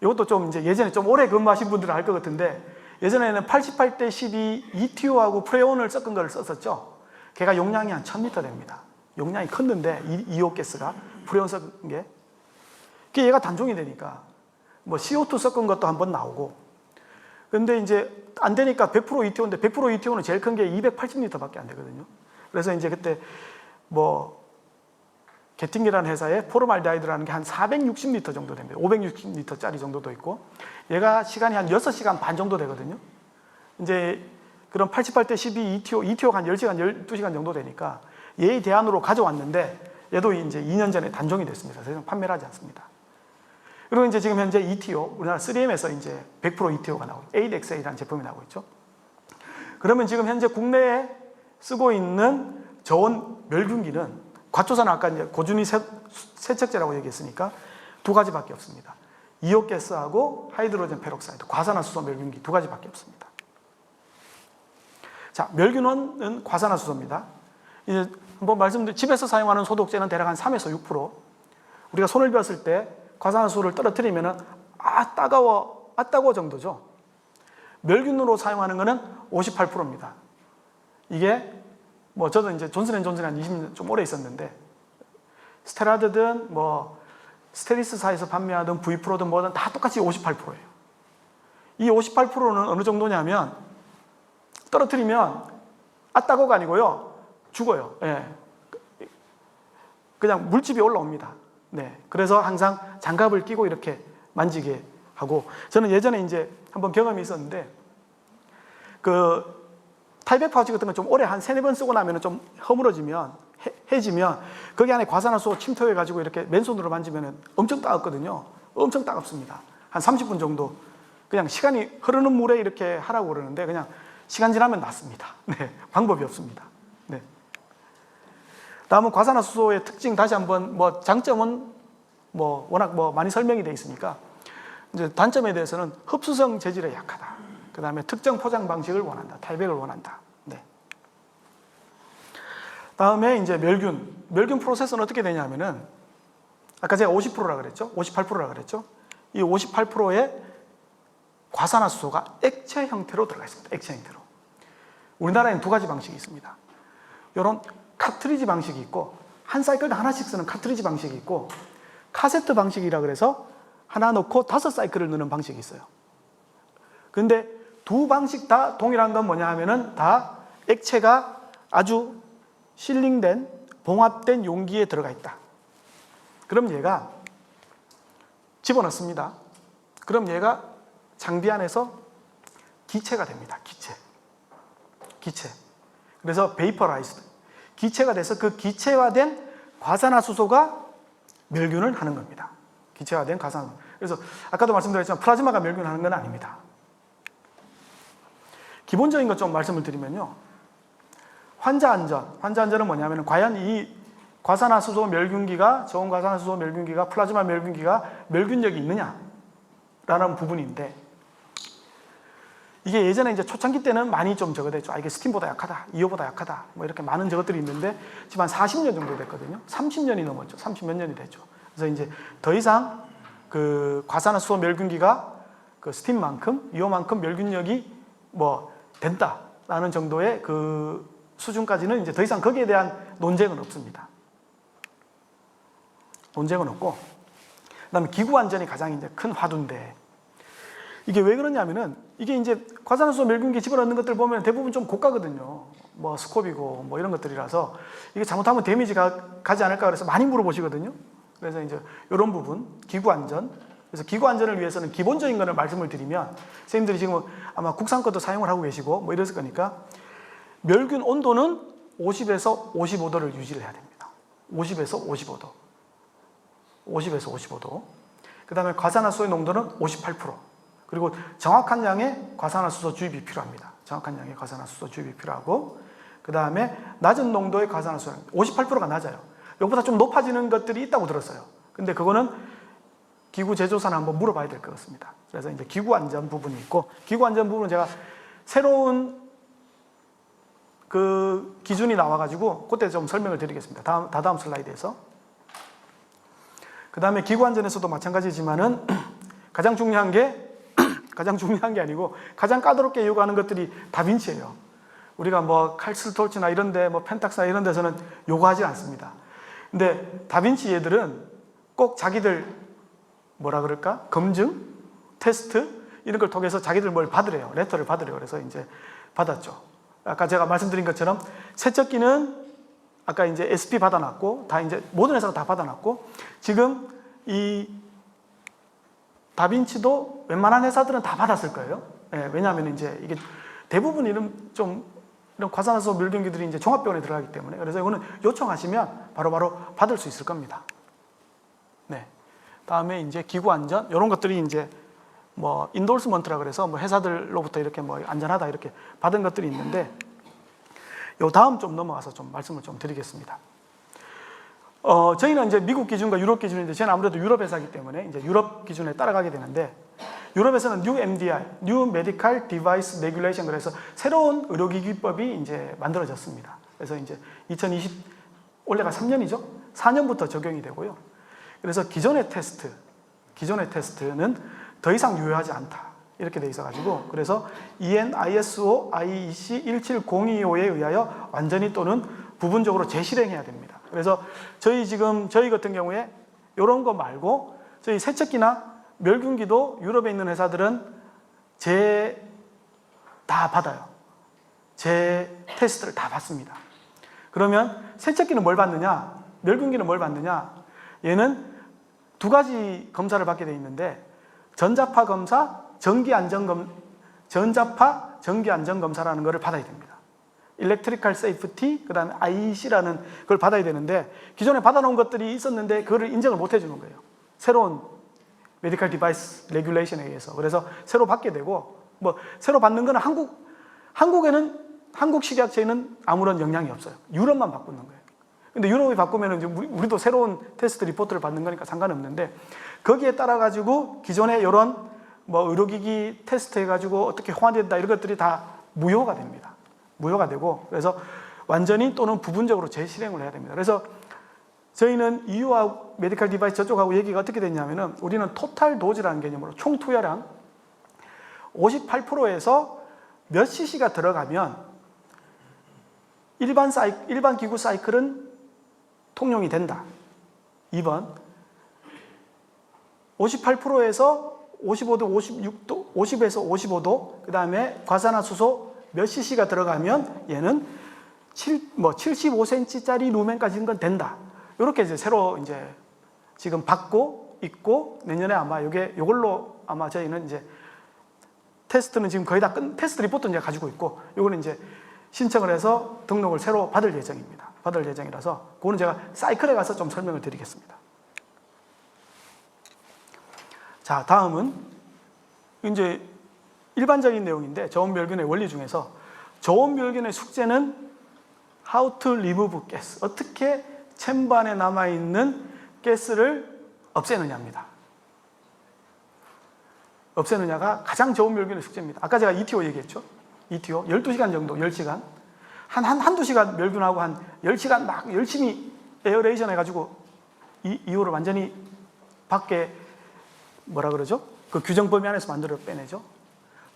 이것도 좀 이제 예전에 좀 오래 근무하신 분들은 알 것 같은데 예전에는 88대 12 ETO하고 프레온을 섞은 걸 썼었죠. 걔가 용량이 한 1000리터 됩니다. 용량이 컸는데 이오가스가 프레온 섞은 게 그게 얘가 단종이 되니까 뭐 CO2 섞은 것도 한번 나오고, 근데 이제 안 되니까 100% ETO인데 100% ETO는 제일 큰 게 280리터밖에 안 되거든요. 그래서 이제 그때 뭐 게팅이라는 회사에 포르말데하이드라는 게 한 460리터 정도 됩니다. 560리터짜리 정도도 있고, 얘가 시간이 한 6시간 반 정도 되거든요. 이제 그런 88대 12 ETO가 한 10시간, 12시간 정도 되니까 얘의 대안으로 가져왔는데 얘도 이제 2년 전에 단종이 됐습니다. 그래서 판매를 하지 않습니다. 그리고 이제 지금 현재 ETO, 우리나라 3M에서 이제 100% ETO가 나오고 8XA라는 제품이 나오고 있죠. 그러면 지금 현재 국내에 쓰고 있는 저온 멸균기는 과초산은 아까 이제 고준위 세척제라고 얘기했으니까 2가지밖에 없습니다. 이오가스하고 하이드로젠 페록사이드, 과산화수소 멸균기 2가지밖에 없습니다. 자, 멸균원은 과산화수소입니다. 이제 한번 말씀드린 집에서 사용하는 소독제는 대략 한 3에서 6%. 우리가 손을 뱄을 때 과산화수소를 떨어뜨리면은 따가워 정도죠. 멸균으로 사용하는 거는 58%입니다. 이게 뭐 저도 이제 존슨앤존슨이 한 20년 좀 오래 있었는데 스테라드든 뭐 스테리스사에서 판매하던 V프로든 뭐든 다 똑같이 58%예요. 이 58%는 어느 정도냐면 떨어뜨리면 따가워가 아니고요. 죽어요. 예. 그냥 물집이 올라옵니다. 네. 그래서 항상 장갑을 끼고 이렇게 만지게 하고, 저는 예전에 이제 한번 경험이 있었는데, 그 타이백 파우치 같은 건 좀 오래 한 3-4번 쓰고 나면 좀 허물어지면, 해지면 거기 안에 과산화수소 침투해가지고 이렇게 맨손으로 만지면 엄청 따갑거든요. 엄청 따갑습니다. 한 30분 정도 그냥 시간이 흐르는 물에 이렇게 하라고 그러는데 그냥 시간 지나면 낫습니다. 네, 방법이 없습니다. 네. 다음은 과산화수소의 특징 다시 한번, 뭐 장점은 뭐 워낙 뭐 많이 설명이 되어 있으니까, 이제 단점에 대해서는 흡수성 재질에 약하다. 그 다음에 특정 포장 방식을 원한다. 타이백을 원한다. 네. 다음에 이제 멸균 프로세스는 어떻게 되냐면은, 아까 제가 50%라 그랬죠? 58%라 그랬죠? 이 58%의 과산화수소가 액체 형태로 들어가 있습니다. 액체 형태로. 우리나라에는 2가지 방식이 있습니다. 이런 카트리지 방식이 있고, 한 사이클당 하나씩 쓰는 카트리지 방식이 있고, 카세트 방식이라 그래서 하나 넣고 5사이클을 넣는 방식이 있어요. 근데 2 방식 다 동일한 건 뭐냐 하면은 다 액체가 아주 실링된, 봉합된 용기에 들어가 있다. 그럼 얘가 집어넣습니다. 그럼 얘가 장비 안에서 기체가 됩니다. 기체. 그래서 베이퍼라이즈드. 기체가 돼서 그 기체화된 과산화수소가 멸균을 하는 겁니다. 기체화된 과산화수소. 그래서 아까도 말씀드렸지만 플라즈마가 멸균하는 건 아닙니다. 기본적인 것 좀 말씀을 드리면요. 환자 안전은 뭐냐면, 과연 이 과산화수소 멸균기가, 저온 과산화수소 멸균기가, 플라즈마 멸균기가 멸균력이 있느냐라는 부분인데, 이게 예전에 이제 초창기 때는 많이 좀 적어됐죠. 이게 스팀보다 약하다, 이오보다 약하다, 뭐 이렇게 많은 저것들이 있는데, 지금 한 40년 정도 됐거든요. 30년이 넘었죠. 30몇 년이 됐죠. 그래서 이제 더 이상 그 과산화수소 멸균기가 그 스팀만큼, 이오만큼 멸균력이 뭐 된다라는 정도의 그 수준까지는 이제 더 이상 거기에 대한 논쟁은 없습니다. 논쟁은 없고, 그다음에 기구 안전이 가장 이제 큰 화두인데, 이게 왜 그러냐면은, 이게 이제 과산화수소 멸균기 집어넣는 것들 보면 대부분 좀 고가거든요. 뭐 스콥이고 뭐 이런 것들이라서 이게 잘못하면 데미지가 가지 않을까 그래서 많이 물어보시거든요. 그래서 이제 이런 부분, 기구 안전. 그래서 기구 안전을 위해서는 기본적인 거를 말씀을 드리면, 선생님들이 지금 아마 국산 것도 사용을 하고 계시고 뭐 이랬을 거니까, 멸균 온도는 50에서 55도를 유지를 해야 됩니다. 50에서 55도. 50에서 55도. 그 다음에 과산화수소의 농도는 58%. 그리고 정확한 양의 과산화수소 주입이 필요합니다. 정확한 양의 과산화수소 주입이 필요하고, 그 다음에 낮은 농도의 과산화수소, 58%가 낮아요. 이것보다 좀 높아지는 것들이 있다고 들었어요. 근데 그거는 기구 제조사는 한번 물어봐야 될 것 같습니다. 그래서 이제 기구 안전 부분이 있고, 기구 안전 부분은 제가 새로운 그 기준이 나와가지고 그때 좀 설명을 드리겠습니다. 다음 슬라이드에서. 그 다음에 기구 안전에서도 마찬가지지만은 가장 중요한 게 아니고 가장 까다롭게 요구하는 것들이 다빈치예요. 우리가 뭐 칼스톨치나 이런데 뭐 펜탁스나 이런 데서는 요구하지 않습니다. 근데 다빈치 얘들은 꼭 자기들 뭐라 그럴까? 검증, 테스트 이런 걸 통해서 자기들 뭘 받으래요. 레터를 받으래요. 그래서 이제 받았죠. 아까 제가 말씀드린 것처럼 세척기는 아까 이제 SP 받아놨고, 다 이제 모든 회사가 다 받아놨고, 지금 이 다빈치도 웬만한 회사들은 다 받았을 거예요. 예, 왜냐하면 이제 이게 대부분 이런 과산화수소 멸균기들이 이제 종합병원에 들어가기 때문에, 그래서 이거는 요청하시면 바로바로 받을 수 있을 겁니다. 네. 다음에 이제 기구 안전, 이런 것들이 이제 뭐 인도스먼트라 그래서 뭐 회사들로부터 이렇게 뭐 안전하다 이렇게 받은 것들이 있는데, 요 다음 좀 넘어가서 좀 말씀을 좀 드리겠습니다. 저희는 이제 미국 기준과 유럽 기준인데, 저는 아무래도 유럽 회사이기 때문에 이제 유럽 기준에 따라가게 되는데, 유럽에서는 New MDR, New Medical Device Regulation, 그래서 새로운 의료기기법이 이제 만들어졌습니다. 그래서 이제 2020 올해가 3년이죠. 4년부터 적용이 되고요. 그래서 기존의 테스트는 더 이상 유효하지 않다. 이렇게 돼 있어가지고, 그래서 EN ISO IEC 17025에 의하여 완전히 또는 부분적으로 재실행해야 됩니다. 그래서 저희 같은 경우에 이런 거 말고 저희 세척기나 멸균기도 유럽에 있는 회사들은 다 받아요. 제 테스트를 다 받습니다. 그러면 세척기는 뭘 받느냐? 멸균기는 뭘 받느냐? 얘는 두 가지 검사를 받게 돼 있는데 전자파 검사, 전자파 정기안전검사라는 것을 받아야 됩니다. Electrical Safety, 그 다음에 IEC라는 걸 받아야 되는데 기존에 받아놓은 것들이 있었는데 그거를 인정을 못 해주는 거예요. 새로운 메디컬 디바이스 레귤레이션에 의해서. 그래서 새로 받게 되고, 뭐 새로 받는 거는 한국에는 한국 식약처에는 아무런 영향이 없어요. 유럽만 바꾸는 거예요. 근데 유럽이 바꾸면 이제 우리도 새로운 테스트 리포트를 받는 거니까 상관없는데 거기에 따라 가지고 기존에 이런 뭐 의료기기 테스트 해가지고 어떻게 호환된다 이런 것들이 다 무효가 됩니다. 무효가 되고 그래서 완전히 또는 부분적으로 재실행을 해야 됩니다. 그래서 저희는 EU하고 메디컬 디바이스 저쪽하고 얘기가 어떻게 됐냐면은 우리는 토탈 도즈라는 개념으로 총 투여량 58%에서 몇 cc가 들어가면 일반 기구 사이클은 통용이 된다. 2번 58%에서 55도, 50도, 50에서 55도, 그 다음에 과산화수소 몇 cc가 들어가면 얘는 75cm짜리 루멘까지는 건 된다. 이렇게 이제 새로 이제 지금 받고 있고 내년에 아마 요걸로 아마 저희는 이제 테스트는 지금 거의 다 테스트 리포트는 이제 가지고 있고 요거는 이제 신청을 해서 등록을 새로 받을 예정입니다. 받을 예정이라서 그거는 제가 사이클에 가서 좀 설명을 드리겠습니다. 자, 다음은 이제 일반적인 내용인데 저온멸균의 원리 중에서 저온멸균의 숙제는 How to remove gas, 어떻게 챔버 안에 남아있는 가스를 없애느냐입니다. 없애느냐가 가장 저온멸균의 숙제입니다. 아까 제가 ETO 얘기했죠. ETO 12시간 정도, 10시간 한두 시간 멸균하고 한 10시간 막 열심히 에어레이션 해가지고 이후를 완전히 밖에 뭐라 그러죠? 그 규정 범위 안에서 만들어 빼내죠.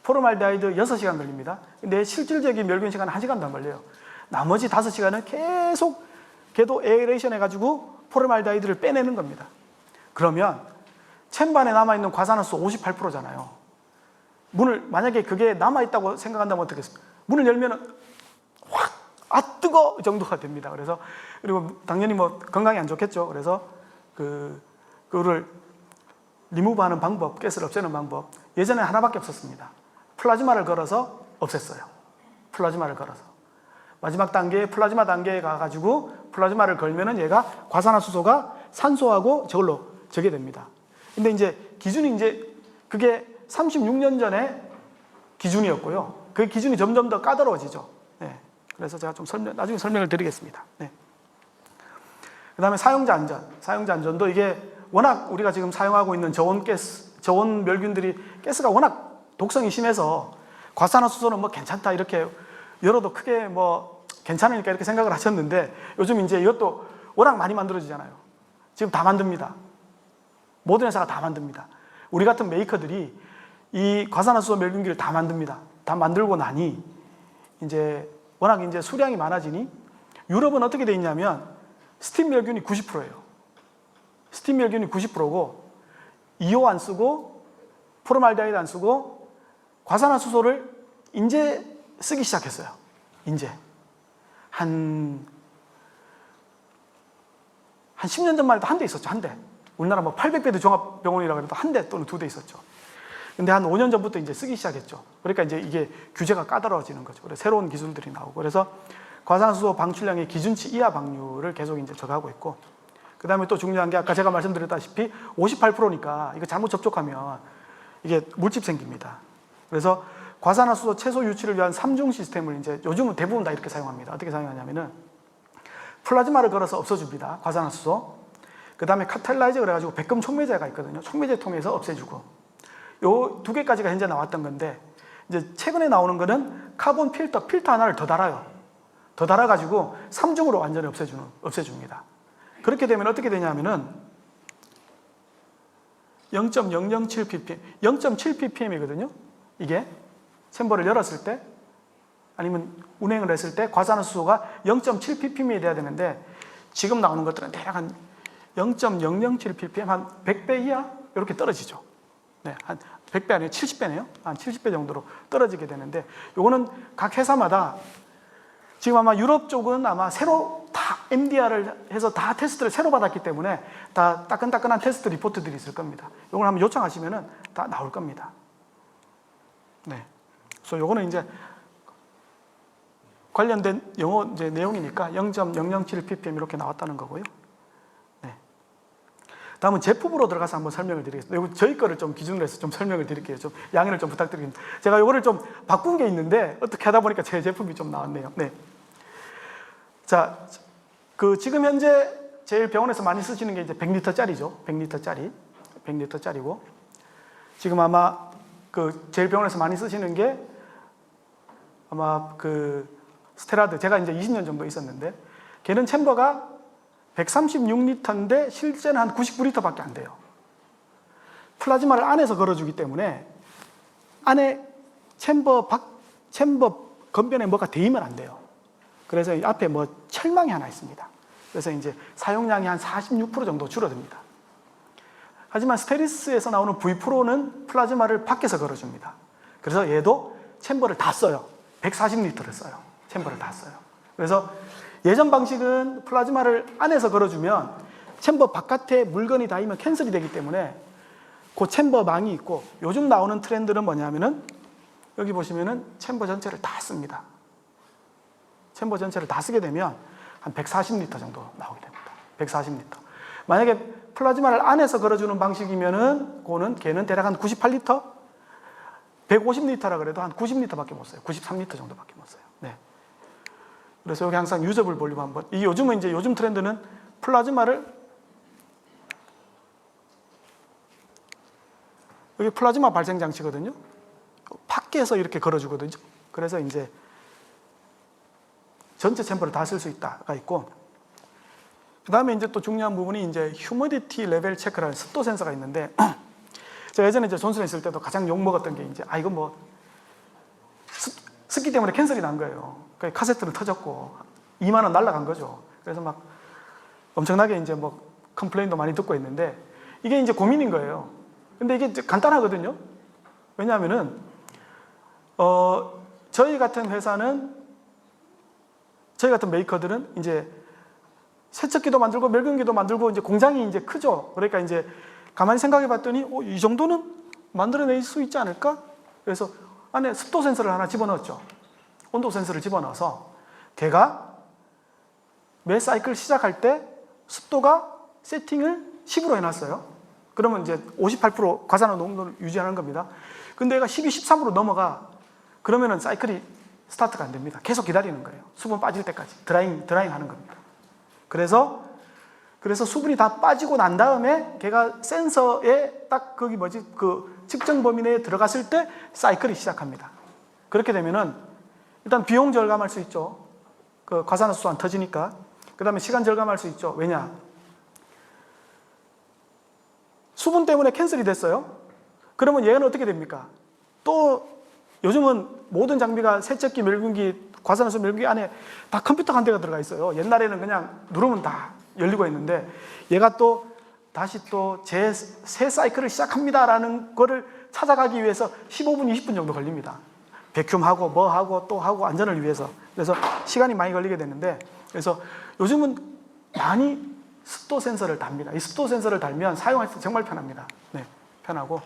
포르말데하이드 6시간 걸립니다. 근데 실질적인 멸균 시간은 1시간도 안 걸려요. 나머지 5시간은 계속 걔도 에어레이션 해가지고 포르말데하이드를 빼내는 겁니다. 그러면 챔버 안에 남아있는 과산화수소 58%잖아요. 만약에 그게 남아있다고 생각한다면 어떻게 했습니까? 문을 열면은 확, 뜨거! 정도가 됩니다. 그리고 당연히 뭐 건강에 안 좋겠죠. 그래서 그거를 리무브 하는 방법, 가스를 없애는 방법. 예전에 하나밖에 없었습니다. 플라즈마를 걸어서 없앴어요. 플라즈마를 걸어서. 마지막 단계에 플라즈마 단계에 가가지고 플라즈마를 걸면은 얘가 과산화수소가 산소하고 저걸로 저게 됩니다. 근데 이제 기준이 그게 36년 전에 기준이었고요. 그 기준이 점점 더 까다로워지죠. 네. 그래서 제가 좀 나중에 설명을 드리겠습니다. 네. 그 다음에 사용자 안전도 이게 워낙 우리가 지금 사용하고 있는 저온 멸균들이 가스가 워낙 독성이 심해서 과산화수소는 뭐 괜찮다 이렇게 열어도 크게 뭐 괜찮으니까 이렇게 생각을 하셨는데 요즘 이제 이것도 워낙 많이 만들어지잖아요. 지금 다 만듭니다. 모든 회사가 다 만듭니다. 우리 같은 메이커들이 이 과산화수소 멸균기를 다 만듭니다. 다 만들고 나니 이제 워낙 이제 수량이 많아지니 유럽은 어떻게 돼 있냐면 스팀 멸균이 90%예요. 스팀 멸균이 90%고 이오 안 쓰고 포르말데하이드 안 쓰고 과산화수소를 이제 쓰기 시작했어요. 이제 한 10년 전만 해도 한 대 있었죠. 한 대. 우리나라 뭐 800베드 종합병원이라고 해도 한 대 또는 2대 있었죠. 근데 한 5년 전부터 이제 쓰기 시작했죠. 그러니까 이제 이게 규제가 까다로워지는 거죠. 그래서 새로운 기술들이 나오고 그래서 과산화수소 방출량의 기준치 이하 방류를 계속 이제 적하고 있고 그 다음에 또 중요한 게 아까 제가 말씀드렸다시피 58%니까 이거 잘못 접촉하면 이게 물집 생깁니다. 그래서 과산화수소 최소 유치를 위한 3중 시스템을 이제 요즘은 대부분 다 이렇게 사용합니다. 어떻게 사용하냐면은 플라즈마를 걸어서 없어줍니다. 과산화수소. 그 다음에 카탈라이저 그래가지고 백금 촉매제가 있거든요. 촉매제 통해서 없애주고 요 두 개까지가 현재 나왔던 건데 이제 최근에 나오는 거는 카본 필터 하나를 더 달아요. 더 달아가지고 3중으로 완전히 없애줍니다. 그렇게 되면 어떻게 되냐면은 0.007 ppm, 0.7 ppm이거든요. 이게 챔버를 열었을 때 아니면 운행을 했을 때 과산화수소가 0.7 ppm이 돼야 되는데 지금 나오는 것들은 대략 한 0.007 ppm, 한 100배 이하 이렇게 떨어지죠. 네, 한 100배 아니에요. 70배네요. 한 70배 정도로 떨어지게 되는데 요거는 각 회사마다 지금 아마 유럽 쪽은 아마 새로 다 MDR을 해서 다 테스트를 새로 받았기 때문에 다 따끈따끈한 테스트 리포트들이 있을 겁니다. 이걸 한번 요청하시면은 다 나올 겁니다. 네. 그래서 요거는 이제 관련된 영어 이제 내용이니까 0.007 ppm 이렇게 나왔다는 거고요. 네. 다음은 제품으로 들어가서 한번 설명을 드리겠습니다. 이거 저희 거를 좀 기준으로 해서 좀 설명을 드릴게요. 좀 양해를 좀 부탁드립니다. 제가 요거를 좀 바꾼 게 있는데 어떻게 하다 보니까 제 제품이 좀 나왔네요. 네. 자, 지금 현재 제일 병원에서 많이 쓰시는 게 이제 100리터짜리죠. 100리터짜리고 지금 아마 제일 병원에서 많이 쓰시는 게 아마 스테라드, 제가 이제 20년 정도 있었는데 걔는 챔버가 136리터인데 실제는 한 99리터밖에 안 돼요. 플라즈마를 안에서 걸어주기 때문에 안에 챔버 건변에 뭐가 데이면 안 돼요. 그래서 이 앞에 철망이 하나 있습니다. 그래서 이제 사용량이 한 46% 정도 줄어듭니다. 하지만 스테리스에서 나오는 V-Pro는 플라즈마를 밖에서 걸어줍니다. 그래서 얘도 챔버를 다 써요. 140리터를 써요. 챔버를 다 써요. 그래서 예전 방식은 플라즈마를 안에서 걸어주면 챔버 바깥에 물건이 닿으면 캔슬이 되기 때문에 그 챔버 망이 있고, 요즘 나오는 트렌드는 뭐냐면은 여기 보시면은 챔버 전체를 다 씁니다. 챔버 전체를 다 쓰게 되면 한 140리터 정도 나오게 됩니다. 140리터. 만약에 플라즈마를 안에서 걸어주는 방식이면은 걔는 대략 한 98리터? 150리터라 그래도 한 90리터밖에 못 써요. 93리터 정도밖에 못 써요. 네. 그래서 여기 항상 유저블 볼륨 한번. 요즘 트렌드는 플라즈마를 여기 플라즈마 발생 장치거든요. 밖에서 이렇게 걸어주거든요. 그래서 이제 전체 챔버를 다 쓸 수 있다가 있고, 그 다음에 이제 또 중요한 부분이 이제 휴미디티 레벨 체크라는 습도 센서가 있는데, 제가 예전에 이제 존슨에 있을 때도 가장 욕먹었던 게 이제, 이거 습기 때문에 캔슬이 난 거예요. 그러니까 카세트는 터졌고 2만 원 날라간 거죠. 그래서 막 엄청나게 이제 컴플레인도 많이 듣고 있는데, 이게 이제 고민인 거예요. 근데 이게 이제 간단하거든요. 왜냐하면은 저희 같은 메이커들은 이제 세척기도 만들고 멸균기도 만들고 이제 공장이 이제 크죠. 그러니까 이제 가만히 생각해 봤더니 이 정도는 만들어낼 수 있지 않을까? 그래서 안에 습도 센서를 하나 집어넣었죠. 온도 센서를 집어넣어서 걔가 매 사이클 시작할 때 습도가 세팅을 10으로 해놨어요. 그러면 이제 58% 과산화 농도를 유지하는 겁니다. 근데 얘가 12, 13으로 넘어가. 그러면은 사이클이 스타트가 안 됩니다. 계속 기다리는 거예요. 수분 빠질 때까지 드라잉 하는 겁니다. 그래서 수분이 다 빠지고 난 다음에 걔가 센서에 딱 측정 범위 내에 들어갔을 때 사이클이 시작합니다. 그렇게 되면은 일단 비용 절감할 수 있죠. 과산화수소 안 터지니까. 그 다음에 시간 절감할 수 있죠. 왜냐? 수분 때문에 캔슬이 됐어요. 그러면 얘는 어떻게 됩니까? 또 요즘은 모든 장비가 세척기, 멸균기, 과산화수소 멸균기 안에 다 컴퓨터 한 대가 들어가 있어요. 옛날에는 그냥 누르면 다 열리고 있는데, 얘가 또 다시 또 새 사이클을 시작합니다라는 거를 찾아가기 위해서 15분, 20분 정도 걸립니다. 베큐um하고 하고 또 하고 안전을 위해서. 그래서 시간이 많이 걸리게 되는데, 그래서 요즘은 많이 습도 센서를 답니다. 이 습도 센서를 달면 사용할 때 정말 편합니다. 네, 편하고.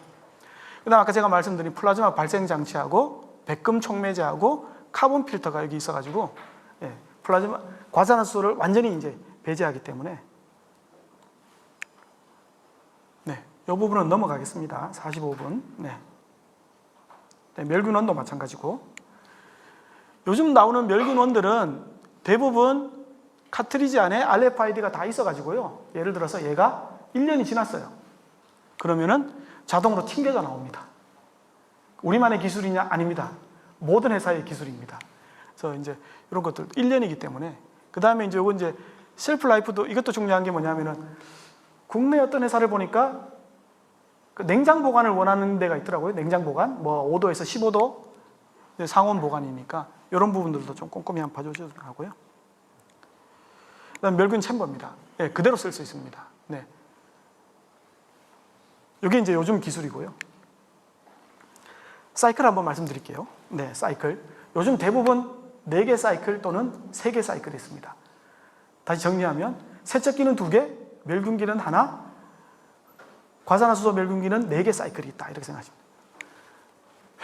그다음 아까 제가 말씀드린 플라즈마 발생 장치하고 백금 촉매제하고 카본 필터가 여기 있어가지고, 플라즈마 과산화수소를 완전히 이제 배제하기 때문에, 이 부분은 넘어가겠습니다. 45분. 멸균원도 마찬가지고, 요즘 나오는 멸균원들은 대부분 카트리지 안에 RFID가 다 있어가지고요. 예를 들어서 얘가 1년이 지났어요. 그러면은 자동으로 튕겨져 나옵니다. 우리만의 기술이냐? 아닙니다. 모든 회사의 기술입니다. 그래서 이제 이런 것들 1년이기 때문에, 그 다음에 이제 요거 이제 셀프 라이프도, 이것도 중요한 게 뭐냐면은 국내 어떤 회사를 보니까 냉장 보관을 원하는 데가 있더라고요. 냉장 보관, 5도에서 15도 상온 보관이니까 이런 부분들도 좀 꼼꼼히 한번 봐주셔도 하고요. 그다음 멸균 챔버입니다. 그대로 쓸 수 있습니다. 이게 이제 요즘 기술이고요. 사이클 한번 말씀드릴게요. 사이클. 요즘 대부분 4개 사이클 또는 3개 사이클이 있습니다. 다시 정리하면 세척기는 2개, 멸균기는 하나, 과산화수소 멸균기는 4개 사이클이 있다. 이렇게 생각하시면 됩니다.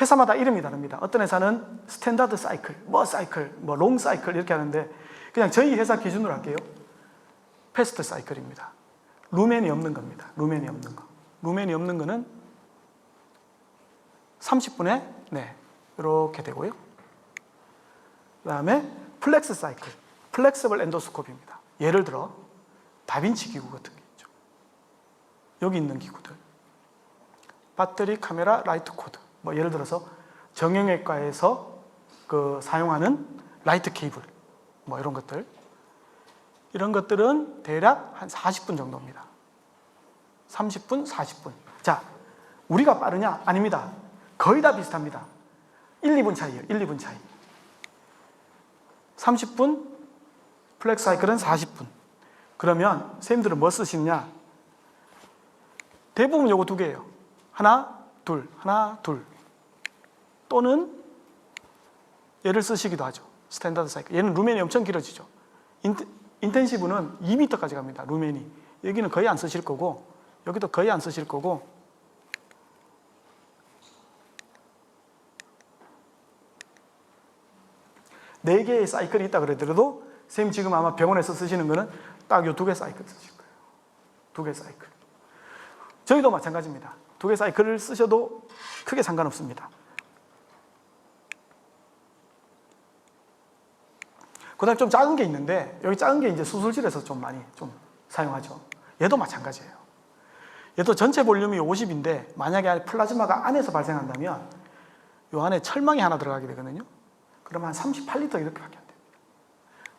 회사마다 이름이 다릅니다. 어떤 회사는 스탠다드 사이클, 롱 사이클 이렇게 하는데 그냥 저희 회사 기준으로 할게요. 패스트 사이클입니다. 루멘이 없는 겁니다. 루멘이 없는 거. 루멘이 없는 거는 30분에 이렇게 되고요. 그 다음에 플렉스 사이클, 플렉서블 엔도스코피입니다. 예를 들어 다빈치 기구 같은 게 있죠. 여기 있는 기구들, 배터리, 카메라, 라이트 코드. 예를 들어서 정형외과에서 사용하는 라이트 케이블, 이런 것들. 이런 것들은 대략 한 40분 정도입니다. 30분, 40분. 자, 우리가 빠르냐? 아닙니다. 거의 다 비슷합니다. 1, 2분 차이예요. 1, 2분 차이. 30분, 플렉스 사이클은 40분. 그러면 선생님들은 뭐 쓰시느냐? 대부분 요거 2개예요. 하나, 둘, 하나, 둘. 또는 얘를 쓰시기도 하죠. 스탠다드 사이클. 얘는 루멘이 엄청 길어지죠. 인텐시브는 2m까지 갑니다. 루멘이. 여기는 거의 안 쓰실 거고, 여기도 거의 안 쓰실 거고, 네 개의 사이클이 있다 그러더라도 선생님 지금 아마 병원에서 쓰시는 거는 딱 요 2개 사이클 쓰실 거예요. 2개 사이클. 저희도 마찬가지입니다. 2개 사이클을 쓰셔도 크게 상관없습니다. 그 다음에 좀 작은 게 있는데, 여기 작은 게 이제 수술실에서 좀 많이 사용하죠. 얘도 마찬가지예요. 얘도 전체 볼륨이 50인데, 만약에 플라즈마가 안에서 발생한다면, 요 안에 철망이 하나 들어가게 되거든요. 그러면 한 38리터 이렇게밖에 안 됩니다.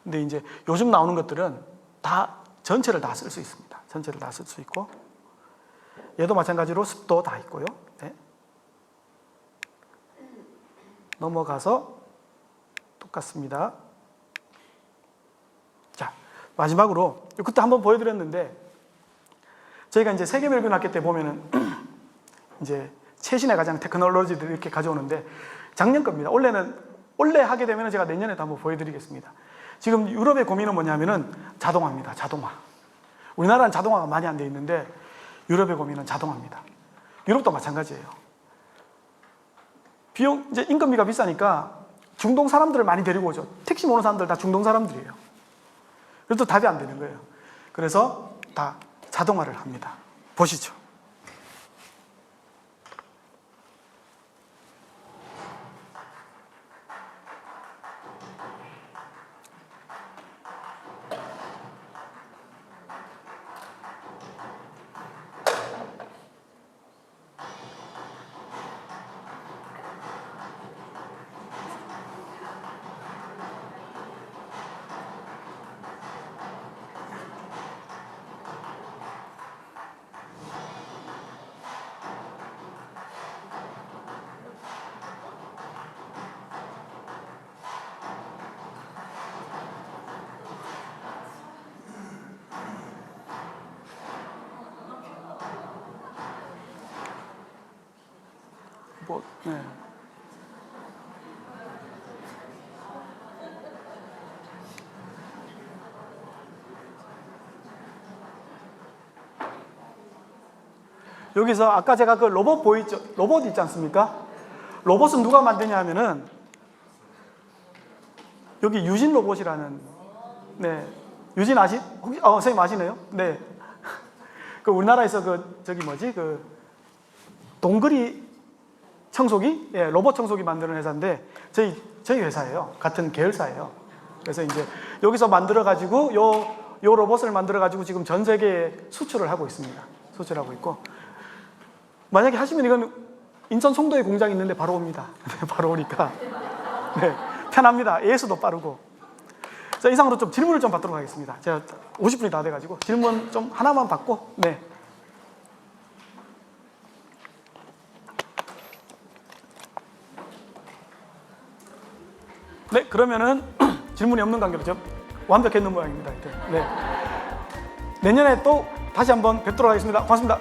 근데 이제 요즘 나오는 것들은 다, 전체를 다 쓸 수 있습니다. 전체를 다 쓸 수 있고, 얘도 마찬가지로 습도 다 있고요. 네. 넘어가서 똑같습니다. 자, 마지막으로 그때 한번 보여드렸는데 저희가 이제 세계멸균학회 때 보면은 이제 최신의 가장 테크놀로지들 이렇게 가져오는데 작년 겁니다. 원래 하게 되면 제가 내년에도 한번 보여드리겠습니다. 지금 유럽의 고민은 뭐냐면은 자동화입니다. 자동화. 우리나라는 자동화가 많이 안 돼 있는데 유럽의 고민은 자동화입니다. 유럽도 마찬가지예요. 이제 인건비가 비싸니까 중동 사람들을 많이 데리고 오죠. 택시 모는 사람들 다 중동 사람들이에요. 그래도 답이 안 되는 거예요. 그래서 다 자동화를 합니다. 보시죠. 네. 여기서 아까 제가 그 로봇 보이죠? 로봇 있지 않습니까? 로봇은 누가 만드냐 하면은 여기 유진 로봇이라는, 네. 유진 혹시, 선생님 아시네요? 네. 그 우리나라에서 동그리 청소기? 예, 로봇 청소기 만드는 회사인데 저희 회사예요. 같은 계열사예요. 그래서 이제 여기서 만들어가지고 요 로봇을 만들어가지고 지금 전 세계에 수출을 하고 있습니다. 수출하고 있고. 만약에 하시면 이건 인천 송도에 공장이 있는데 바로 옵니다. 바로 오니까. 네, 편합니다. 예수도 빠르고. 자, 이상으로 좀 질문을 좀 받도록 하겠습니다. 제가 50분이 다 돼가지고 질문 좀 하나만 받고, 네. 네, 그러면은 질문이 없는 관계로 좀 완벽했는 모양입니다. 네. 내년에 또 다시 한번 뵙도록 하겠습니다. 고맙습니다.